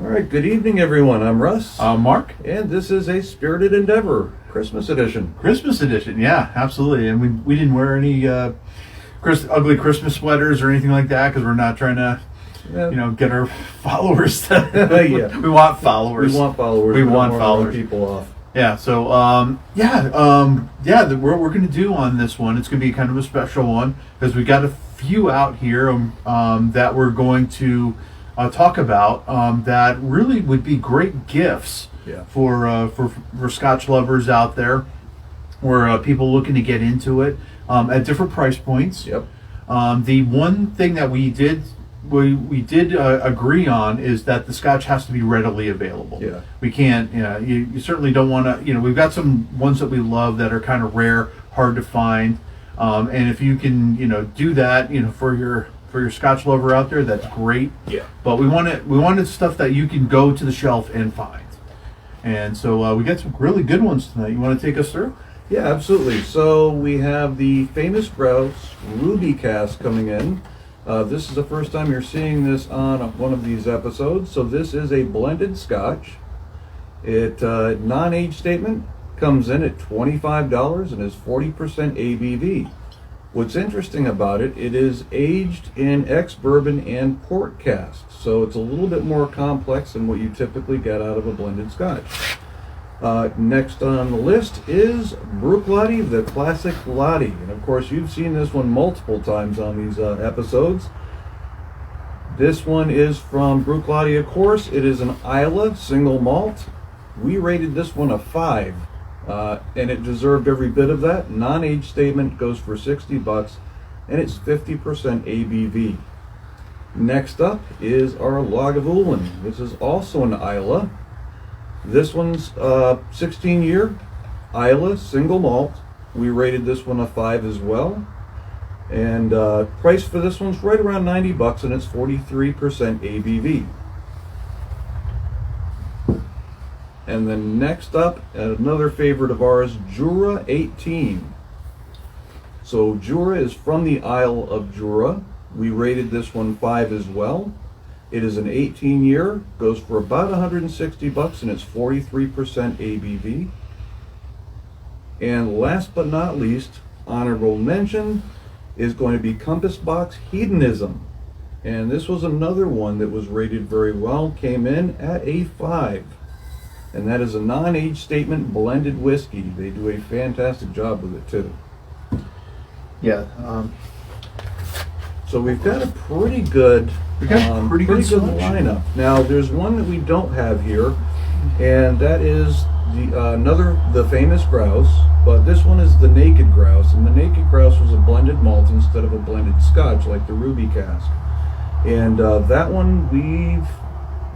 All right, good evening, everyone. I'm Russ. Mark. And this is a Spirited Endeavor Christmas edition. Christmas edition, yeah, absolutely. And we didn't wear any ugly Christmas sweaters or anything like that because we're not trying to, get our followers. Yeah. We want followers. We want followers. We want don't followers. Run people off. Yeah. So, what we're going to do on this one, it's going to be kind of a special one because we got a few out here that we're going to talk about that really would be great gifts for Scotch lovers out there or people looking to get into it at different price points. Yep. The one thing that we did agree on is that the Scotch has to be readily available. Yeah. We can't, you certainly don't want to, we've got some ones that we love that are kind of rare, hard to find. And if you can, do that, for your Scotch lover out there, that's great. Yeah. But we wanted stuff that you can go to the shelf and find. And so we got some really good ones tonight. You want to take us through? Yeah, absolutely. So we have the famous Grouse Ruby Cask coming in. This is the first time you're seeing this on one of these episodes. So this is a blended Scotch. It non-age statement comes in at $25 and is 40% ABV. What's interesting about it, it is aged in ex-bourbon and port casks, so it's a little bit more complex than what you typically get out of a blended Scotch. Next on the list is Bruichladdich, the classic Laddie, and of course you've seen this one multiple times on these episodes. This one is from Bruichladdich, of course. It is an Islay single malt. We rated this one a 5. And it deserved every bit of that. Non-age statement goes for $60 and it's 50% ABV. Next up is our Lagavulin. This is also an Islay. This one's 16-year Islay single malt. We rated this one a 5 as well. And price for this one's right around $90 and it's 43% ABV. And then next up, another favorite of ours, Jura 18. So Jura is from the Isle of Jura. We rated this one 5 as well. It is an 18-year, goes for about $160 and it's 43% ABV. And last but not least, honorable mention is going to be Compass Box Hedonism. And this was another one that was rated very well, came in at a 5. And that is a non-age statement blended whiskey. They do a fantastic job with it too. Yeah. So we've got a pretty good, pretty good lineup. Now there's one that we don't have here, and that is the famous Grouse. But this one is the Naked Grouse, and the Naked Grouse was a blended malt instead of a blended Scotch like the Ruby Cask. And that one we've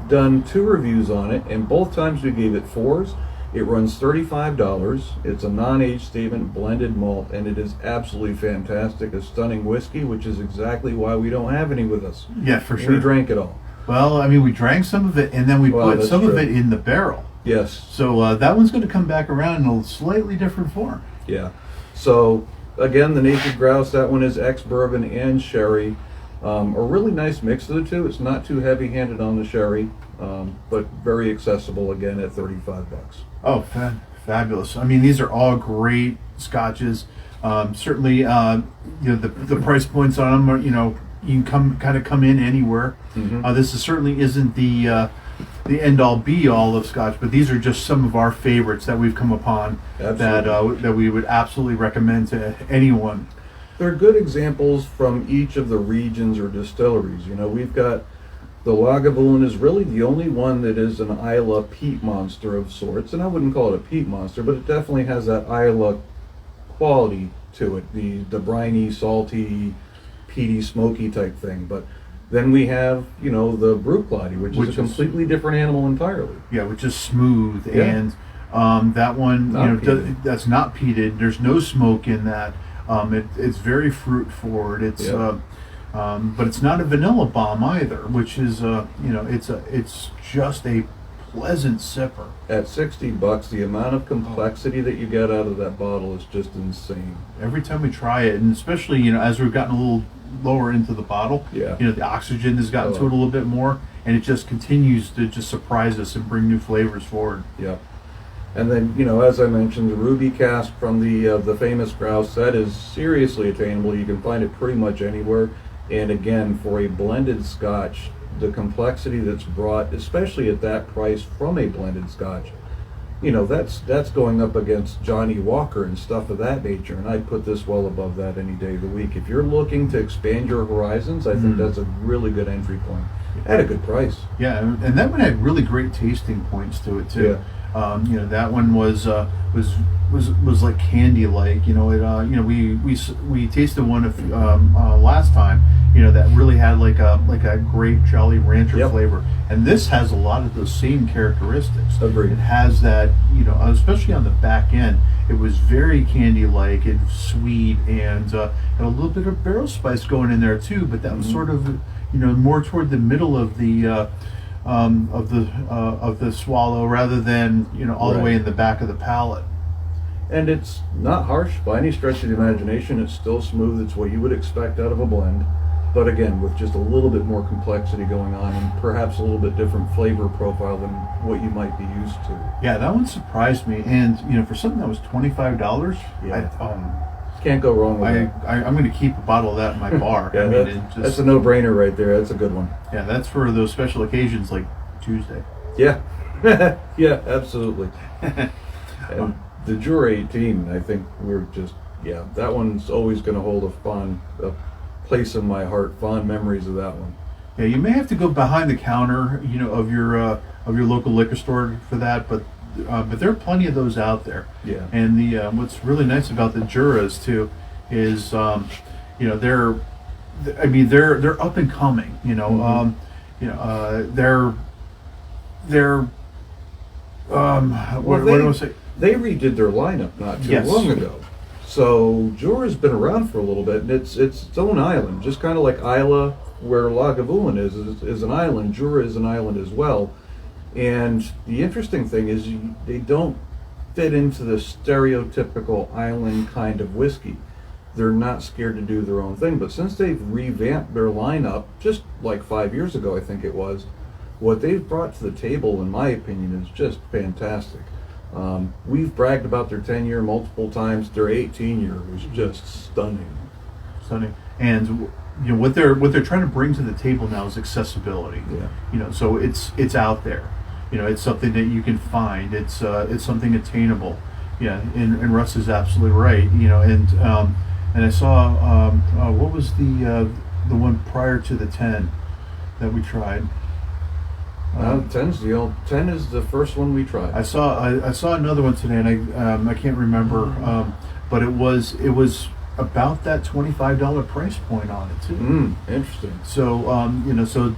done 2 reviews on it, and both times we gave it 4s. It runs $35. It's a non-age statement blended malt, and it is absolutely fantastic. A stunning whiskey, which is exactly why we don't have any with us. Yeah, for sure. We drank it all. Well, I mean, we drank some of it, and then we put some of it in the barrel. Yes. So that one's going to come back around in a slightly different form. Yeah. So again, the Naked Grouse, that one is ex-bourbon and sherry. A really nice mix of the two. It's not too heavy-handed on the sherry, but very accessible again at $35. Oh, fabulous! I mean, these are all great scotches. Certainly, the price points on them are, you can come in anywhere. Mm-hmm. This certainly isn't the end-all be-all of Scotch, but these are just some of our favorites that we've come upon that we would absolutely recommend to anyone. They're good examples from each of the regions or distilleries. We've got the Lagavulin is really the only one that is an Islay peat monster of sorts, and I wouldn't call it a peat monster, but it definitely has that Islay quality to it, the briny, salty, peaty, smoky type thing. But then we have, the Bruichladdich, which is a completely different animal entirely. Yeah, which is smooth, and that one, that's not peated. There's no smoke in that. It's very fruit forward. It's but it's not a vanilla bomb either, which is it's just a pleasant sipper. At $60, the amount of complexity that you get out of that bottle is just insane. Every time we try it, and especially, as we've gotten a little lower into the bottle, Yeah. the oxygen has gotten to it a little bit more, and it just continues to just surprise us and bring new flavors forward. Yep. And then, as I mentioned, the Ruby cask from the famous grouse, that is seriously attainable. You can find it pretty much anywhere. And again, for a blended Scotch, the complexity that's brought, especially at that price from a blended Scotch, that's going up against Johnny Walker and stuff of that nature. And I'd put this well above that any day of the week. If you're looking to expand your horizons, I think that's a really good entry point at a good price. Yeah, and that one had really great tasting points to it too. Yeah. That one was like candy like. We tasted one last time. That really had like a grape Jolly Rancher flavor, and this has a lot of those same characteristics. Agreed. It has that, especially on the back end, it was very candy like and sweet, and a little bit of barrel spice going in there too. But that was sort of more toward the middle of the swallow rather than all the way in the back of the palate. And it's not harsh by any stretch of the imagination. It's still smooth. It's what you would expect out of a blend, but again, with just a little bit more complexity going on and perhaps a little bit different flavor profile than what you might be used to. Yeah, that one surprised me, and for something that was $25, Can't go wrong with it. I'm going to keep a bottle of that in my bar. That's a no-brainer right there. That's a good one. Yeah, that's for those special occasions like Tuesday. Yeah, yeah, absolutely. And the Jura 18, I think that one's always going to hold a place in my heart, fond memories of that one. Yeah, you may have to go behind the counter, of your local liquor store for that, but there are plenty of those out there. Yeah. And the what's really nice about the Juras too is they're up and coming. What do I say? They redid their lineup not too Yes. long ago. So Jura's been around for a little bit, and it's its own island, just kind of like Isla, where Lagavulin is an island. Jura is an island as well. And the interesting thing is they don't fit into the stereotypical island kind of whiskey. They're not scared to do their own thing. But since they've revamped their lineup, just like 5 years ago, I think it was, what they've brought to the table, in my opinion, is just fantastic. We've bragged about their 10-year multiple times. Their 18-year was just stunning. Stunning. And what they're trying to bring to the table now is accessibility. Yeah. So it's out there. It's something that you can find. It's something attainable. Yeah, and Russ is absolutely right. And I saw what was the one prior to the 10 that we tried. 10 is the first one we tried. I saw another one today, and I can't remember, but it was about that $25 price point on it too. Interesting. So so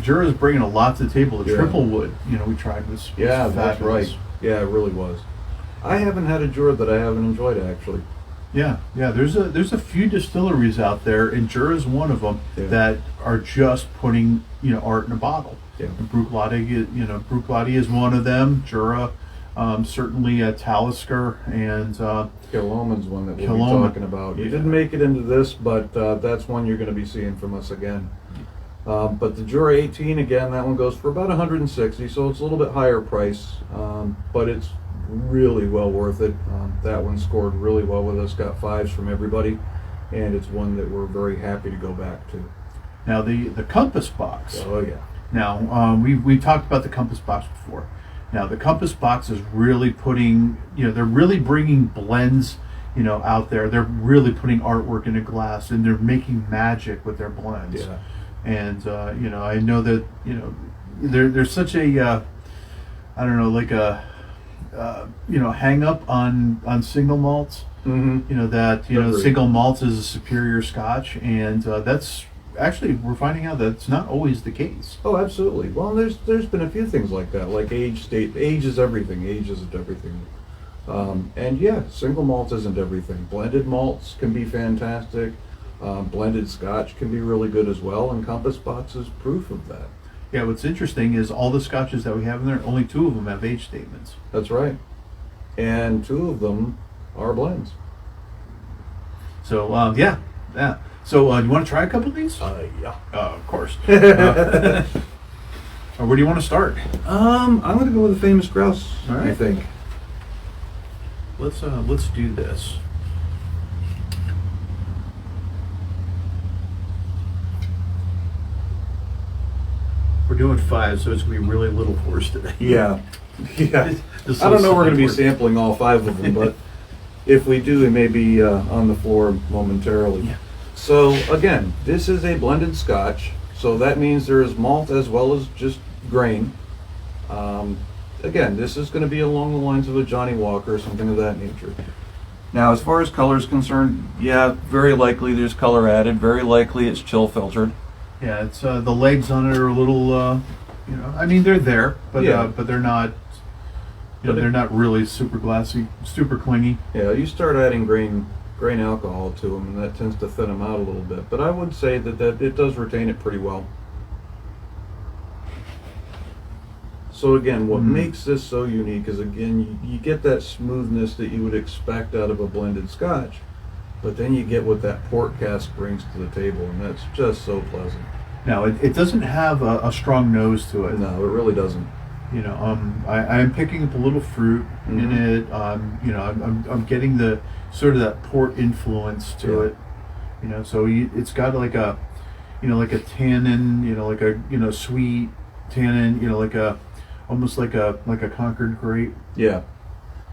Jura's bringing a lot to the table. The triple wood, we tried was Yeah, that's fabulous. right. Yeah, it really was. I haven't had a Jura that I haven't enjoyed actually. Yeah. There's a few distilleries out there, and Jura's one of them that are just putting art in a bottle. Yeah. Bruichladdich is one of them. Jura, certainly Talisker, and Killoman's one that we'll Killoman. be talking about. You Yeah. didn't make it into this, but that's one you're going to be seeing from us again. But the Jura 18, again, that one goes for about $160, so it's a little bit higher price, but it's really well worth it. That one scored really well with us, got 5s from everybody, and it's one that we're very happy to go back to. Now the Compass box. Oh yeah. Now we talked about the Compass box before. Now the Compass box is really putting, they're really bringing blends, out there. They're really putting artwork in a glass, and they're making magic with their blends. Yeah. And I know that there's such a I don't know, like a hang up on single malts. Mm-hmm. That single malts is a superior Scotch, and that's actually, we're finding out that's not always the case. Oh, absolutely. Well, there's been a few things like that, like age is everything. Age isn't everything. And yeah, single malt isn't everything. Blended malts can be fantastic. Blended Scotch can be really good as well, and Compass Box is proof of that. Yeah, what's interesting is all the scotches that we have in there, only 2 of them have age statements. That's right. And 2 of them are blends. So, yeah. So, you want to try a couple of these? Yeah. Of course. Where do you want to start? I'm going to go with the famous grouse, All right. I think. Let's do this. We're doing 5, so it's going to be really little for us today. Yeah. Yeah. Just I don't know so we're going to be simple. sampling all 5 of them, but if we do, it may be on the floor momentarily. Yeah. So, again, this is a blended scotch, so that means there is malt as well as just grain. Again, this is going to be along the lines of a Johnny Walker or something of that nature. Now, as far as color is concerned, yeah, very likely there's color added. Very likely it's chill filtered. Yeah, it's the legs on it are a little, I mean they're there, but Yeah. but they're not, But they're not really super glassy, super clingy. Yeah, you start adding grain alcohol to them, and that tends to thin them out a little bit. But I would say that it does retain it pretty well. So again, what makes this so unique is, again, you get that smoothness that you would expect out of a blended scotch, but then you get what that port cask brings to the table, and that's just so pleasant. Now it doesn't have a strong nose to it. No, it really doesn't. I am picking up a little fruit in Mhm. it. I'm getting the sort of that port influence to Yeah. it. So it's got like a, like a tannin, like a, sweet tannin, like a, almost like a Concord grape. Yeah.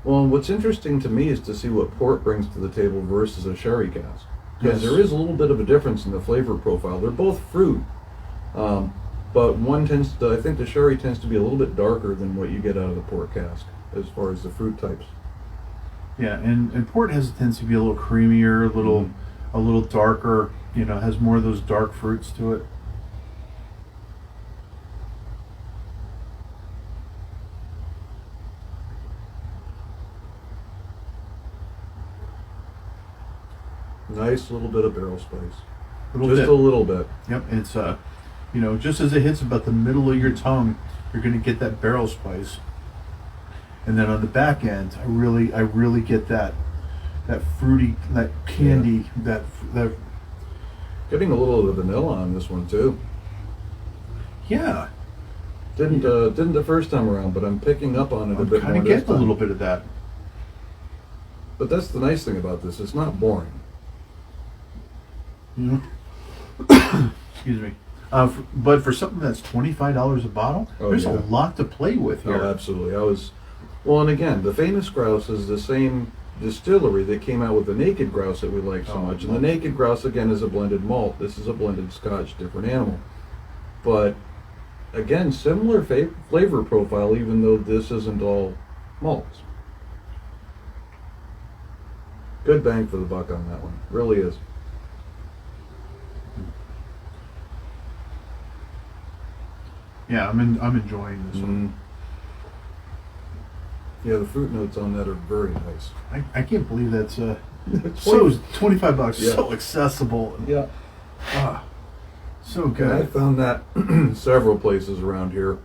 Well, what's interesting to me is to see what port brings to the table versus a sherry cask. Because Yes. there is a little bit of a difference in the flavor profile. They're both fruit, but one tends to, I think the sherry tends to be a little bit darker than what you get out of the port cask as far as the fruit types. Yeah, and port has a tendency to be a little creamier, a little darker. Has more of those dark fruits to it. Nice little bit of barrel spice. Little Just bit. a little bit. Yep, it's just as it hits about the middle of your tongue, you're going to get that barrel spice, and then on the back end, I really get that fruity, that candy, that Getting a little of the vanilla on this one too. yeah. Didn't the first time around, but I'm picking up on it a I'm bit kind more of this getting a time. little bit of that. But that's the nice thing about this. It's not boring. Excuse me. But for something that's $25 a bottle, Oh, there's a yeah. lot to play with here. Oh, absolutely. Well, and again, the famous grouse is the same distillery that came out with the naked grouse that we like so Oh, much. And the naked grouse, again, is a blended malt. This is a blended scotch, different animal. But again, similar flavor profile, even though this isn't all malts. Good bang for the buck on that one. Really is. Yeah, I'm enjoying this one. Yeah, the fruit notes on that are very nice. I can't believe that's so $25, Yeah. so accessible. Yeah. Ah, so And I good. found that several places around here.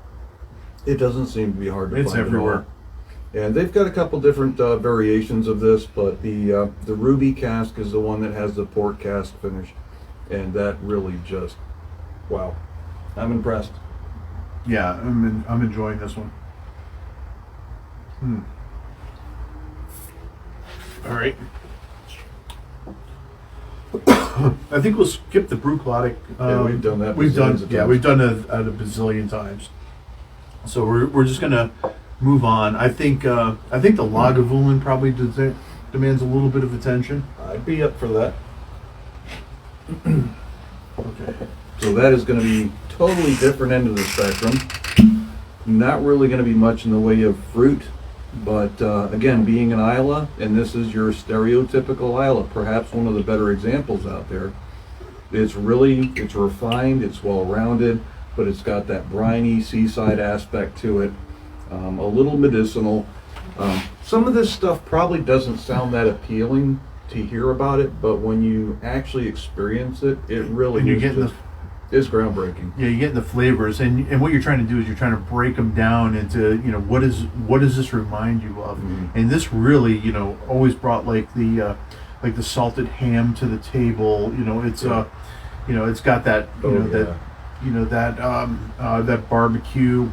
It doesn't seem to be hard to It's find everywhere. at all. And they've got a couple different variations of this, but the ruby cask is the one that has the port cask finish, and that really just, wow, I'm impressed. Yeah, I'm enjoying this one. All right. I think we'll skip the brew clodic. Yeah, we've done that We've done bazillions of yeah, times. we've done it a bazillion times. So we're just gonna move on. I think the Lagavulin probably demands a little bit of attention. I'd be up for that. Okay. So that is going to be totally different end of the spectrum. Not really going to be much in the way of fruit, but again, being an Isla, and this is your stereotypical Isla, perhaps one of the better examples out there. It's refined, it's well-rounded, but it's got that briny seaside aspect to it. A little medicinal. Some of this stuff probably doesn't sound that appealing to hear about it, but when you actually experience it, it really And you're is getting just It's groundbreaking. Yeah, you're getting the flavors, and what you're trying to do is you're trying to break them down into, what does this remind you of? And this really, always brought like the salted ham to the table. It's it's got that that barbecue.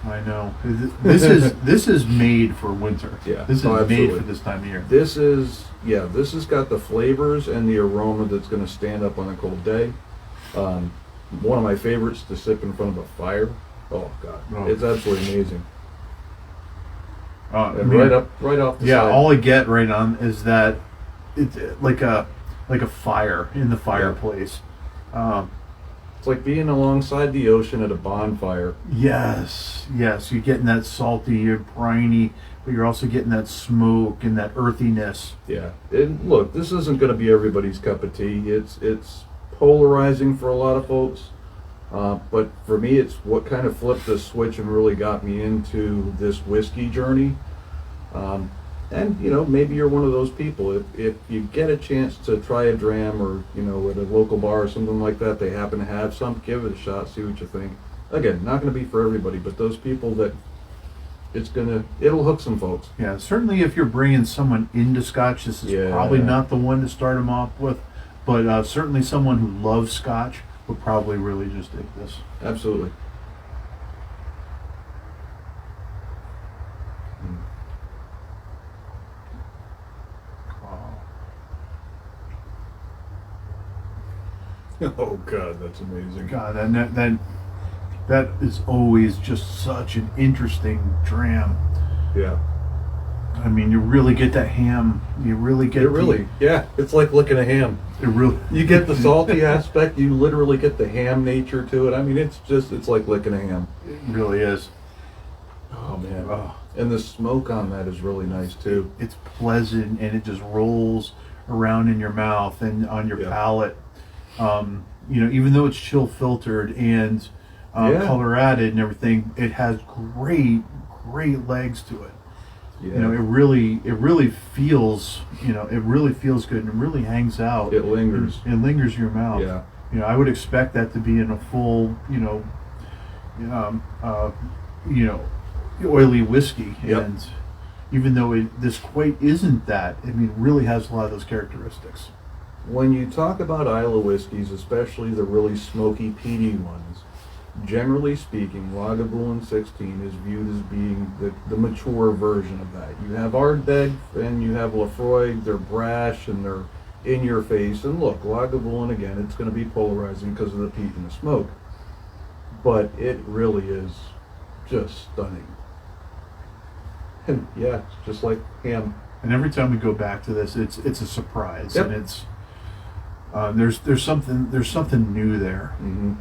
I know this is made for winter. Yeah, this is made for this time of year. This has got the flavors and the aroma that's going to stand up on a cold day. One of my favorites to sip in front of a fire. Oh God, it's absolutely amazing. And right off the side. All I get right on is that it's like a fire in the fireplace. It's like being alongside the ocean at a bonfire. Yes, you're getting that salty, you're briny, but you're also getting that smoke and that earthiness. Yeah, and look, this isn't going to be everybody's cup of tea. It's polarizing for a lot of folks, but for me, it's what kind of flipped the switch and really got me into this whiskey journey. And maybe you're one of those people. If you get a chance to try a dram, or at a local bar or something like that, they happen to have some, give it a shot, see what you think. Again, not going to be for everybody, but those people that it'll hook some folks. Yeah, certainly if you're bringing someone into Scotch, this is probably not the one to start them off with, but certainly someone who loves Scotch would probably really just dig this. Absolutely. Oh God, that's amazing. God, that is always just such an interesting dram. Yeah. I mean, you really get that ham. You really get it's like licking a ham. You get the salty aspect. You literally get the ham nature to it. I mean, it's like licking a ham. It really is. Oh man. Oh. And the smoke on that is really nice too. It's pleasant, and it just rolls around in your mouth and on your palate. Even though it's chill filtered and color added and everything, it has great legs to it. Yeah. It really feels good, and it really hangs out. It lingers. It lingers in your mouth. Yeah. I would expect that to be in a full, oily whiskey. Yep. And even though this quite isn't that, I mean, it really has a lot of those characteristics. When you talk about Islay whiskeys, especially the really smoky, peaty ones, generally speaking, Lagavulin 16 is viewed as being the mature version of that. You have Ardbeg and you have Lafroy. They're brash and they're in your face. And look, Lagavulin, again, it's going to be polarizing because of the peat and the smoke. But it really is just stunning. And yeah, it's just like ham. And every time we go back to this, it's a surprise. Yep. And it's there's something new there. Mm-hmm.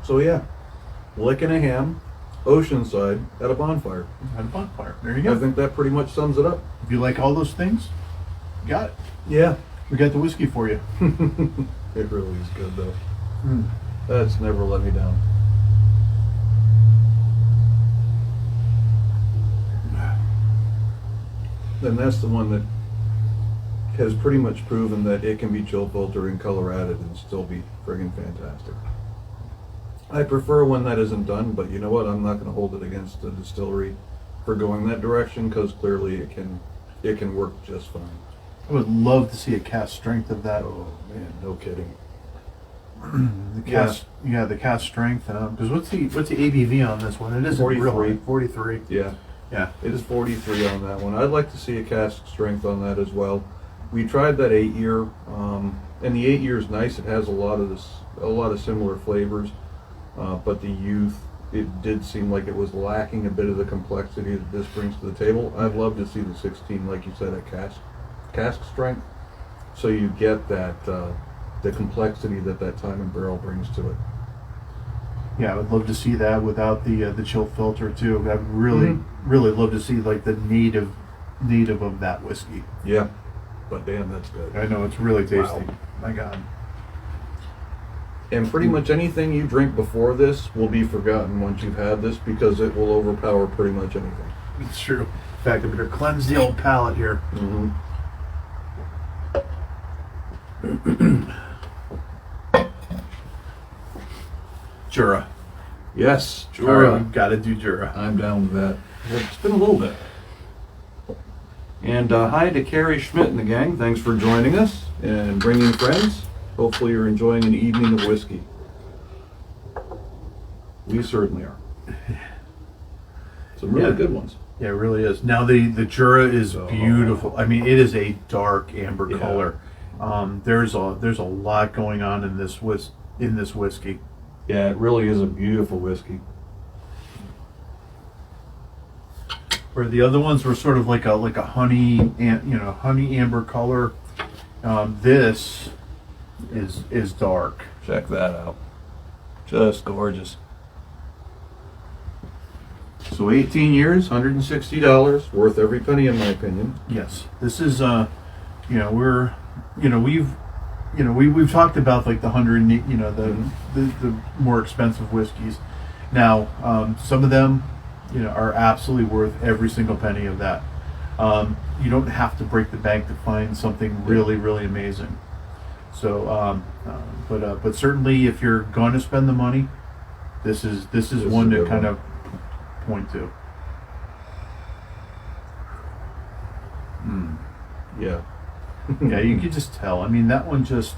So yeah, licking a ham, oceanside, at a bonfire. At a bonfire. There you go. I think that pretty much sums it up. If you like all those things, you got it. Yeah. We got the whiskey for you. It really is good though. That's never let me down. Then that's the one that has pretty much proven that it can be chill filtered and color added and still be friggin' fantastic. I prefer when that isn't done, but you know what? I'm not going to hold it against the distillery for going that direction, because clearly it can work just fine. I would love to see a cask strength of that. Oh man, no kidding. The cask strength. Because what's the ABV on this one? It is 43. 43. Yeah. Yeah. It is 43 on that one. I'd like to see a cask strength on that as well. We tried that 8-year, and the 8-year is nice. It has a lot of similar flavors, but the youth, it did seem like it was lacking a bit of the complexity that this brings to the table. I'd love to see the 16, like you said, at cask strength, so you get that the complexity that time and barrel brings to it. Yeah, I would love to see that without the chill filter too. I'd really love to see like the native of that whiskey. Yeah, but damn, that's good. I know, it's really tasty. Wow. My God. And pretty much anything you drink before this will be forgotten once you've had this, because it will overpower pretty much anything. It's true. In fact, I better cleanse the old palate here. Mm-hmm. Jura. Yes, All right, Jura. we've got to do Jura. I'm down with that. It's been a little bit. And hi to Carrie Schmidt and the gang. Thanks for joining us and bringing friends. Hopefully you're enjoying an evening of whiskey. We certainly are. Some really good ones. Yeah, it really is. Now the Jura is beautiful. I mean, it is a dark amber Yeah. color. There's a lot going on in this whiskey. Yeah, it really is a beautiful whiskey. Where the other ones were sort of like a honey amber color. This is dark. Check that out. Just gorgeous. So 18 years, $160, worth every penny in my opinion. Yes, this is we've talked about like the the more expensive whiskeys. Now some of them are absolutely worth every single penny of that. You don't have to break the bank to find something really amazing. So but certainly if you're going to spend the money, this is one to kind of point to. Yeah. Yeah, you could just tell. I mean, that one just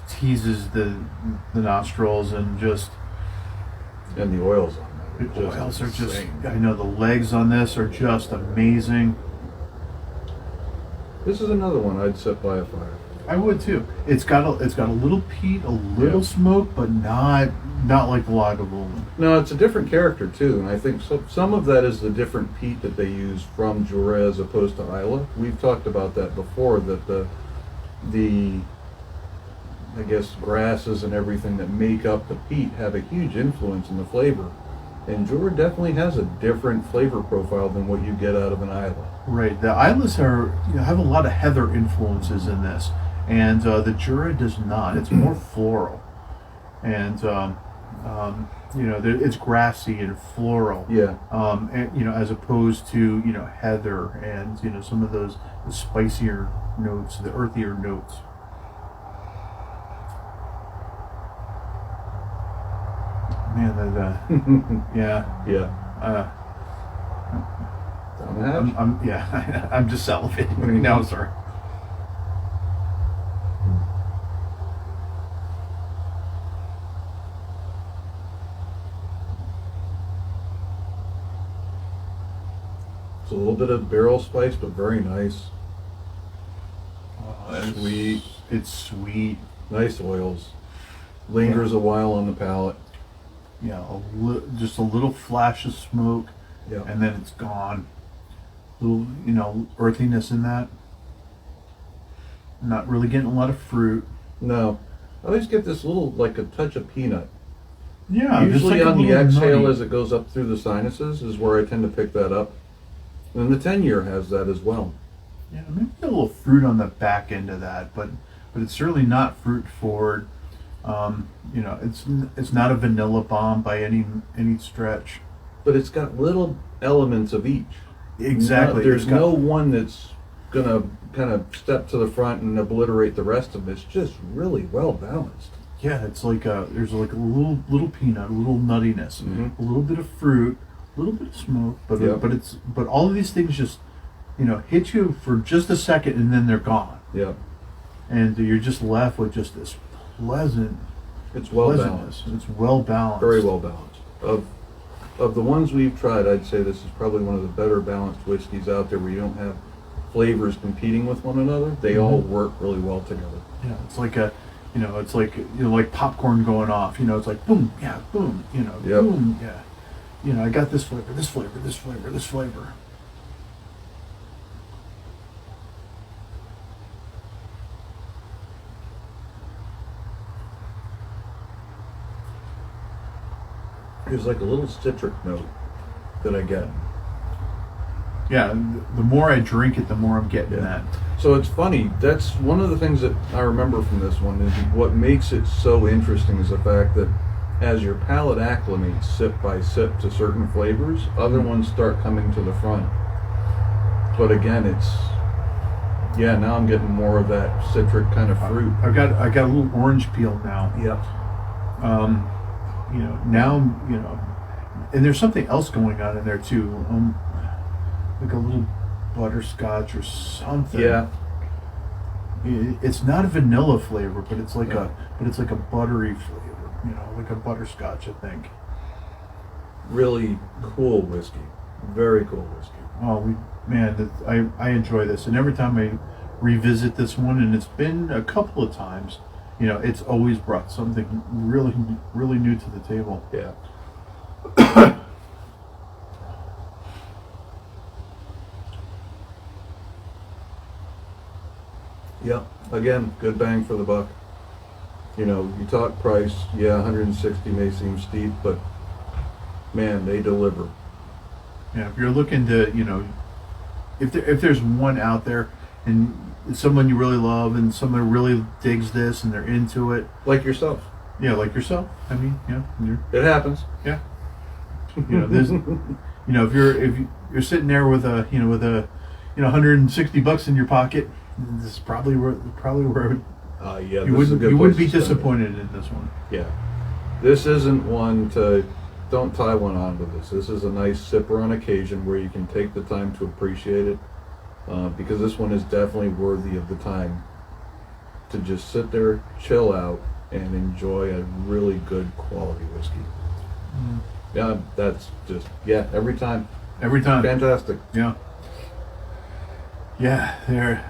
teases the nostrils and just And the oils on that. the oils are just. insane. I know the legs on this are just amazing. This is another one I'd set by a fire. I would too. It's got a little peat, a little smoke, but not like the Lagavulin. No, it's a different character too, and I think some of that is the different peat that they use from Jura as opposed to Isla. We've talked about that before, that the I guess grasses and everything that make up the peat have a huge influence in the flavor. And Jura definitely has a different flavor profile than what you get out of an Isla. Right. The Islas have a lot of heather influences in this, and the Jura does not. It's more floral, and it's grassy and floral. Yeah. And, as opposed to heather and some of those spicier notes, the earthier notes. Man, yeah. Yeah. Down the hatch? I'm just salivating right now, sir. It's a little bit of barrel spice, but very nice. Sweet. It's sweet. Nice oils. Lingers a while on the palate. Yeah, just a little flash of smoke, Yeah. and then it's gone. Little, earthiness in that. Not really getting a lot of fruit. No. I always get this little, like a touch of peanut. Yeah, Usually just like on the a little exhale nutty. as it goes up through the sinuses is where I tend to pick that up. And the 10-year has that as well. Yeah, maybe a little fruit on the back end of that, but it's certainly not fruit forward. It's not a vanilla bomb by any stretch. But it's got little elements of each. Exactly. There's no one that's going to kind of step to the front and obliterate the rest of it. It's just really well balanced. Yeah, it's like there's like a little peanut, a little nuttiness, Mhm. a little bit of fruit, a little bit of smoke, but Yeah. but all of these things just hit you for just a second and then they're gone, Yeah. and you're just left with just this pleasant. It's well pleasantness. balanced. It's well balanced. Very well balanced. Of the ones we've tried, I'd say this is probably one of the better balanced whiskeys out there where you don't have flavors competing with one another. They all work really well together. Yeah, it's like it's like like popcorn going off. It's like boom, yeah, boom, Yep. boom, yeah. I got this flavor, this flavor, this flavor, this flavor. There's like a little citric note that I get. Yeah, the more I drink it, the more I'm getting that. So it's funny. That's one of the things that I remember from this one is what makes it so interesting is the fact that as your palate acclimates sip by sip to certain flavors, other ones start coming to the front. But again, Yeah, now I'm getting more of that citric kind of fruit. I got a little orange peel now. Yep. Now and there's something else going on in there too. Like a little butterscotch or something. Yeah. It's not a vanilla flavor, but it's like a buttery flavor. Like a butterscotch, I think. Really cool whiskey. Very cool whiskey. Oh, I enjoy this, and every time I revisit this one, and it's been a couple of times, it's always brought something really, really new to the table. Yeah. Yeah. Again, good bang for the buck. You talk price, yeah, 160 may seem steep, but man, they deliver. Yeah, if you're looking to, if there's one out there, and it's someone you really love, and someone really digs this, and they're into it, Like yourself. yeah, like yourself. I mean, It happens. yeah. There's, if you're sitting there with a 160 bucks in your pocket, this is probably where Yeah, you wouldn't be disappointed in this one. Yeah. This isn't one to, don't tie one on to this. This is a nice sipper on occasion where you can take the time to appreciate it, because this one is definitely worthy of the time to just sit there, chill out, and enjoy a really good quality whiskey. Mm. Yeah, that's just, every time. Every time. Fantastic. Yeah. Yeah,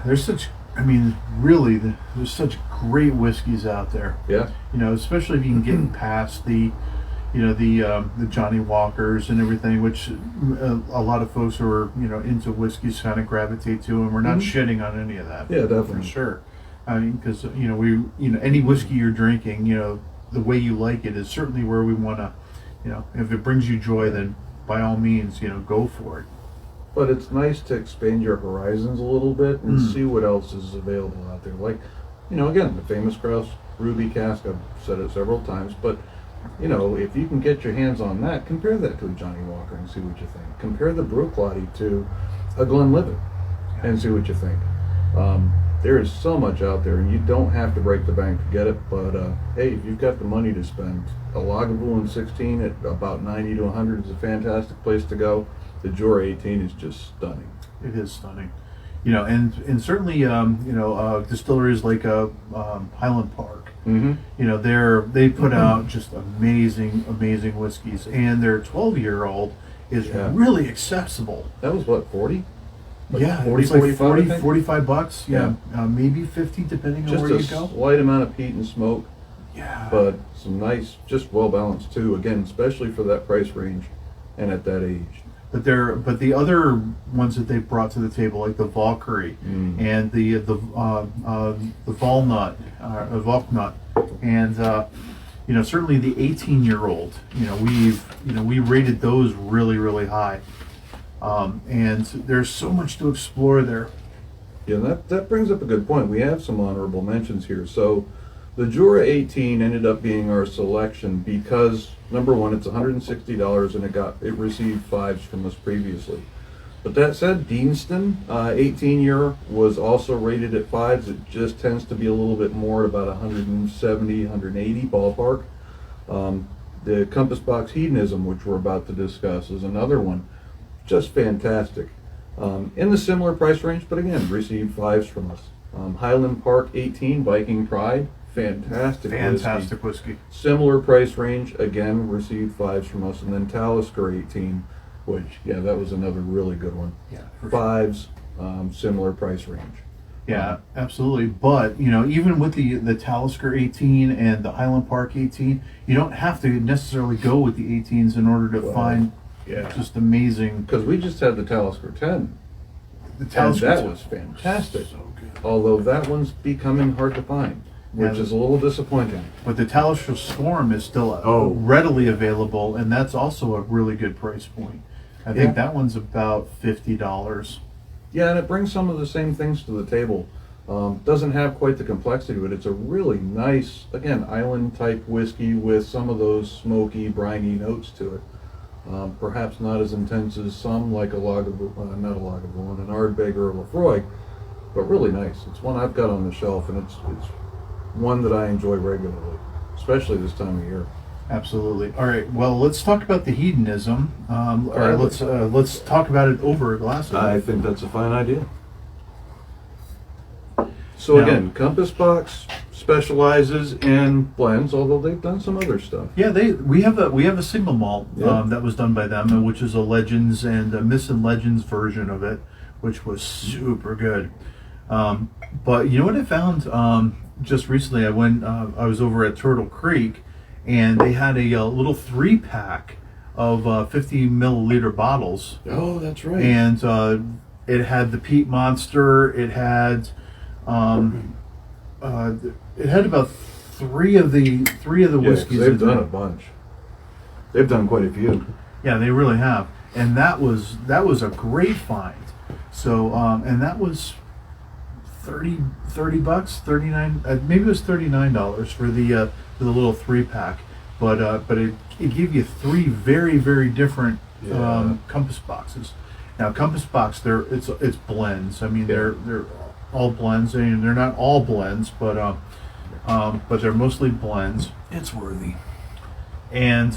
there's such, really, there's such great whiskeys out there. Yeah. Especially if you can get past the Johnny Walkers and everything, which a lot of folks who are, into whiskeys kind of gravitate to, and we're not shitting on any of that. Yeah, definitely. For sure. Because, any whiskey you're drinking, the way you like it is certainly where we want to, if it brings you joy, then by all means, go for it. But it's nice to expand your horizons a little bit and see what else is available out there. Like, again, the famous Grouse Ruby Cask, I've said it several times, but, if you can get your hands on that, compare that to a Johnny Walker and see what you think. Compare the Brooklady to a Glenlivet and see what you think. There is so much out there, and you don't have to break the bank to get it, but hey, if you've got the money to spend, a Lagavulin 16 at about 90 to 100 is a fantastic place to go. The Jura 18 is just stunning. It is stunning, and certainly distilleries like Highland Park. Mm-hmm. They put out just amazing whiskeys, and their 12-year-old is really accessible. That was what, 40? Like yeah, 40, it's like 45, 45 bucks. Yeah, Yeah. Maybe 50 depending on Just where a you go. slight amount of peat and smoke, Yeah, but some nice, just well balanced too. Again, especially for that price range and at that age. but the other ones that they brought to the table, like the Valkyrie and the Walnut, Valknut, and certainly the 18-year-old. We rated those really, really high, and there's so much to explore there. Yeah, that brings up a good point. We have some honorable mentions here. So the Jura 18 ended up being our selection because, number one, it's $160 and it received 5s from us previously. But that said, Deanston 18-year was also rated at 5s. It just tends to be a little bit more at about 170, 180 ballpark. The Compass Box Hedonism, which we're about to discuss, is another one. Just fantastic. In the similar price range, but again, received 5s from us. Highland Park 18 Viking Pride, fantastic whiskey. Similar price range, again, received 5s from us. And then Talisker 18, which, that was another really good one. Yeah, 5s, similar price range. Yeah, absolutely. But, even with the Talisker 18 and the Highland Park 18, you don't have to necessarily go with the 18s in order to find just amazing. Because we just had the Talisker 10. The And Talisker that 10 was fantastic. So good. Although that one's becoming hard to find, which is a little disappointing. But the Talisker Storm is still readily available, and that's also a really good price point. I think that one's about $50. Yeah, and it brings some of the same things to the table. Doesn't have quite the complexity, but it's a really nice, again, island-type whiskey with some of those smoky, briny notes to it. Perhaps not as intense as some, like an Ardbeg or a Lafroig, but really nice. It's one I've got on the shelf, and it's one that I enjoy regularly, especially this time of year. Absolutely. All right. Well, let's talk about the hedonism. All right. Let's talk about it over a glass. I think that's a fine idea. So Now- again, Compass Box specializes in blends, although they've done some other stuff. Yeah, we have a single malt Yeah. that was done by them, which is a Legends and a Myths and Legends version of it, which was super good. But you know what I found just recently? I was over at Turtle Creek, and they had a little 3-pack of 50 milliliter bottles, Oh, that's right. and it had the Peat Monster. It had about three of the Yeah, 'cause whiskeys. they've in done there. a bunch. They've done quite a few. Yeah, they really have, and that was a great find. So, and that was 30 bucks, 39, maybe it was $39 for the little 3-pack, but it gave you 3 very, very different Yeah. Compass Boxes. Now, Compass Box, it's blends. I mean, they're all blends, and they're not all blends, but they're mostly blends. It's worthy. And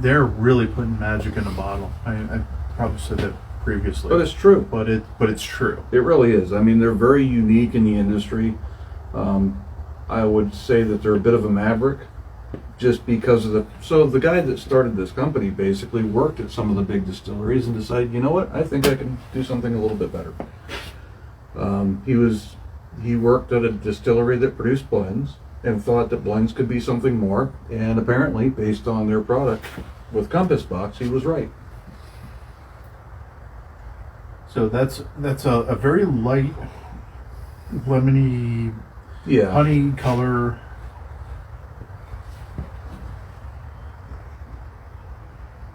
they're really putting magic in a bottle. I probably said that previously, But it's true. but it's true. It really is. I mean, they're very unique in the industry. I would say that they're a bit of a maverick, just because of the guy that started this company basically worked at some of the big distilleries and decided, you know what, I think I can do something a little bit better. He worked at a distillery that produced blends and thought that blends could be something more, and apparently, based on their product with Compass Box, he was right. So that's a very light, lemony, Yeah. honey color.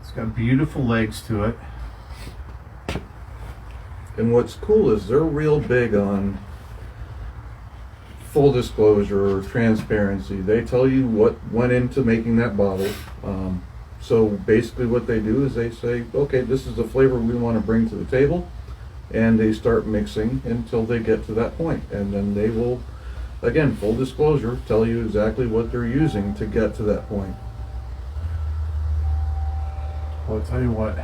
It's got beautiful legs to it. And what's cool is they're real big on full disclosure or transparency. They tell you what went into making that bottle. So basically what they do is they say, okay, this is the flavor we want to bring to the table. And they start mixing until they get to that point. And then they will, again, full disclosure, tell you exactly what they're using to get to that point. Well, I'll tell you what.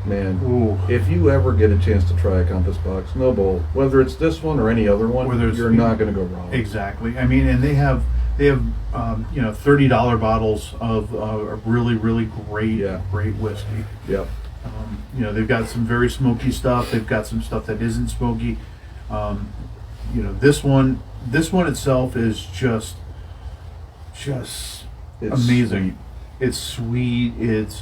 Man, Ooh. if you ever get a chance to try a Compass Box, no bowl, whether it's this one or any other one, you're not going to go wrong. Exactly. I mean, and they have $30 bottles of a really, really great whiskey. Yep. They've got some very smoky stuff. They've got some stuff that isn't smoky. This one itself is just It's amazing. sweet. It's sweet. It's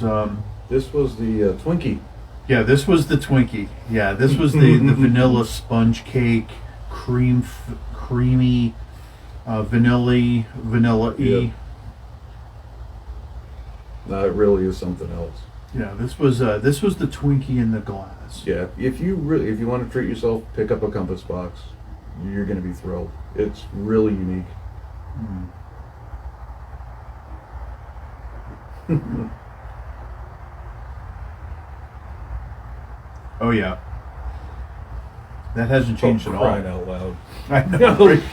This was the Twinkie. yeah. This was the Twinkie. Yeah. This was the vanilla sponge cake, creamy, vanilla-y. Yep. No, it really is something else. Yeah. This was the Twinkie in the glass. Yeah, if you want to treat yourself, pick up a Compass Box. You're going to be thrilled. It's really unique. Oh yeah. That hasn't changed at all. Crying out loud. I know. Right?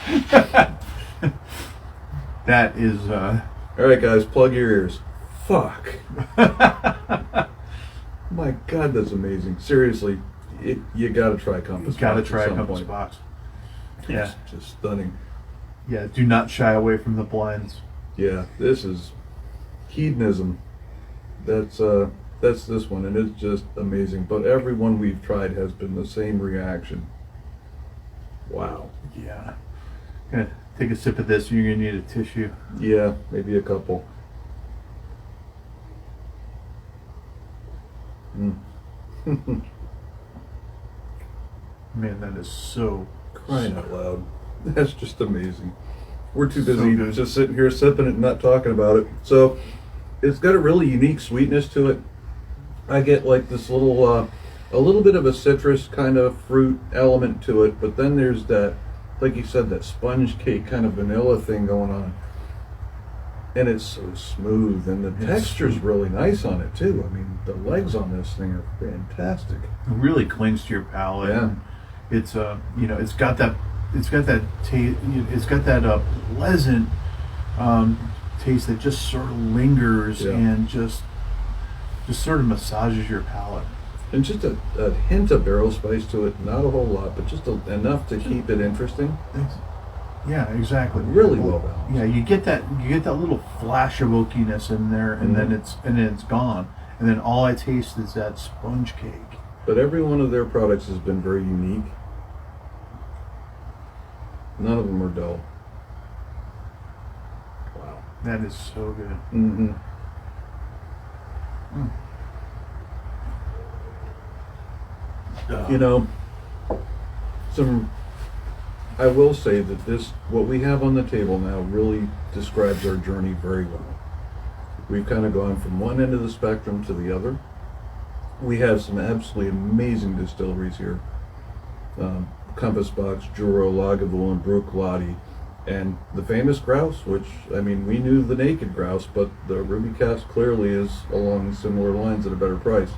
That is. All right, guys, plug your ears. Fuck. My God, that's amazing. Seriously, you got to try Compass Box. Got to try at a some Compass point. Box. Yeah. It's just stunning. Yeah. Do not shy away from the blends. Yeah, this is hedonism. That's this one, and it's just amazing. But every one we've tried has been the same reaction. Wow. Yeah. Gonna take a sip of this. You're gonna need a tissue. Yeah, maybe a couple. Man, that is so. Crying out loud. That's just amazing. We're too So busy good. just sitting here sipping it and not talking about it. So it's got a really unique sweetness to it. I get like this little, a little bit of a citrus kind of fruit element to it, but then there's that, like you said, that sponge cake kind of vanilla thing going on. And it's so smooth, and the texture's really nice on it too. I mean, the legs on this thing are fantastic. It really clings to your palate. Yeah. It's it's got that taste. It's got that pleasant taste that just sort of lingers and just sort of massages your palate. And just a hint of barrel spice to it, not a whole lot, but just enough to keep it interesting. Yeah, exactly. Really well balanced. Yeah, you get that little flash of oakiness in there, and then it's gone, and then all I taste is that sponge cake. But every one of their products has been very unique. None of them are dull. Wow. That is so good. Mm-hmm. You know, I will say that what we have on the table now really describes our journey very well. We've kind of gone from one end of the spectrum to the other. We have some absolutely amazing distilleries here. Compass Box, Juro, Lagavulin, Bruichladdich, and the famous grouse, which, I mean, we knew the naked grouse, but the Ruby Cask clearly is along similar lines at a better price.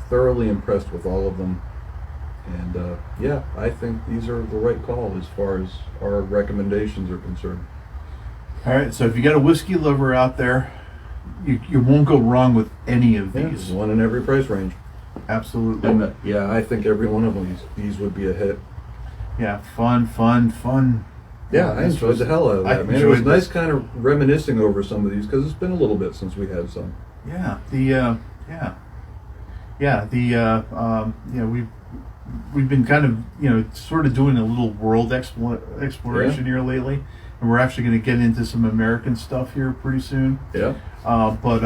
Thoroughly impressed with all of them. And yeah, I think these are the right call as far as our recommendations are concerned. All right, so if you got a whiskey lover out there, you won't go wrong with any of these. There's one in every price range. Absolutely. And yeah, I think every one of these would be a hit. Yeah, fun. Yeah, I enjoyed the hell out of that, man. It was nice kind of reminiscing over some of these because it's been a little bit since we had some. Yeah, we've been kind of sort of doing a little world exploration here lately, and we're actually going to get into some American stuff here pretty soon. Yeah. But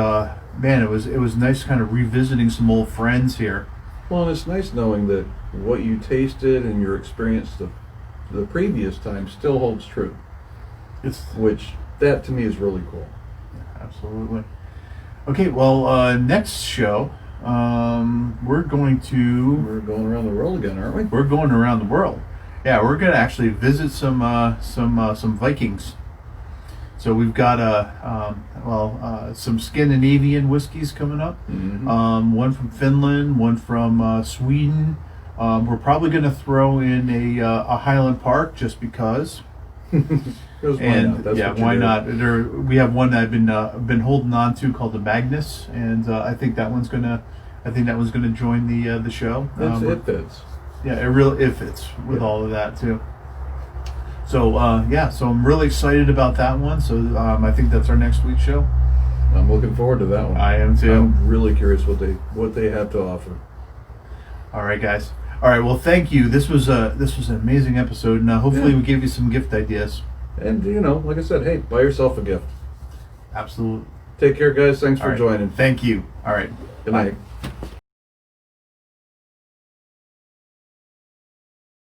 man, it was nice kind of revisiting some old friends here. Well, and it's nice knowing that what you tasted and your experience the previous time still holds true. Which that to me is really cool. Yeah, absolutely. Okay, well, next show, we're going around the world again, aren't we? We're going around the world. Yeah, we're going to actually visit some Vikings. So we've got some Scandinavian whiskeys coming up. Mm-hmm. One from Finland, one from Sweden. We're probably going to throw in a Highland Park just because. Why not? We have one that I've been holding on to called the Magnus, and I think that one's gonna join the show. It fits. Yeah, it fits with all of that too. So so I'm really excited about that one. So I think that's our next week's show. I'm looking forward to that one. I am too. I'm really curious what they have to offer. All right, guys. All right. Well, thank you. This was an amazing episode, and hopefully we gave you some gift ideas. And like I said, hey, buy yourself a gift. Absolutely. Take care, guys. Thanks for joining. Thank you. All right. Good night.